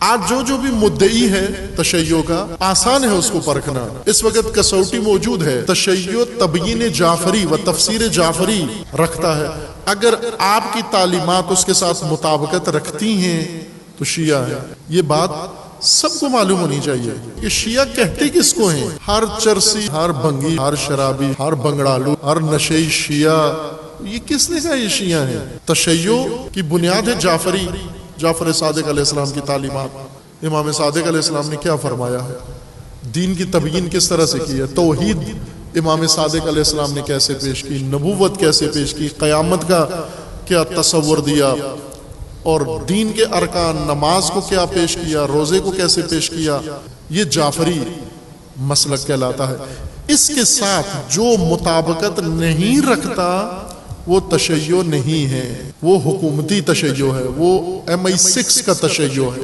आज जो भी मुद्दई है तशय्यो का, आसान है उसको परखना। इस वक्त कसौटी मौजूद है। तशय्यो तबयीन जाफरी व तफसीर जाफरी रखता है। अगर आपकी तालीमात उसके साथ मुताबिकत रखती हैं तो शिया है। ये बात सबको मालूम होनी चाहिए कि शिया कहते किसको हैं। हर चरसी, हर भंगी, हर शराबी, हर बंगड़ालू, हर नशेई शिया, ये किसने कहा ये शिया है? तशय्यो की बुनियाद है जाफरी, जाफर सादिक अलैहिस्सलाम की तालीमात। इमाम सादिक अलैहिस्सलाम ने क्या फरमाया है, दीन की तबयीन किस तरह से की है, तौहीद इमाम सादिक अलैहिस्सलाम ने कैसे पेश की, नबूवत कैसे पेश की, क़यामत का क्या तसव्वुर दिया, और दीन के अरकान, नमाज को क्या पेश किया, रोजे को कैसे पेश किया, ये जाफरी मसलक कहलाता है। इसके साथ जो मुताबिकत नहीं रखता वो तशय्यो नहीं है, वो हुकूमती तशय्यो है, वो MI6 का तशय्यो है।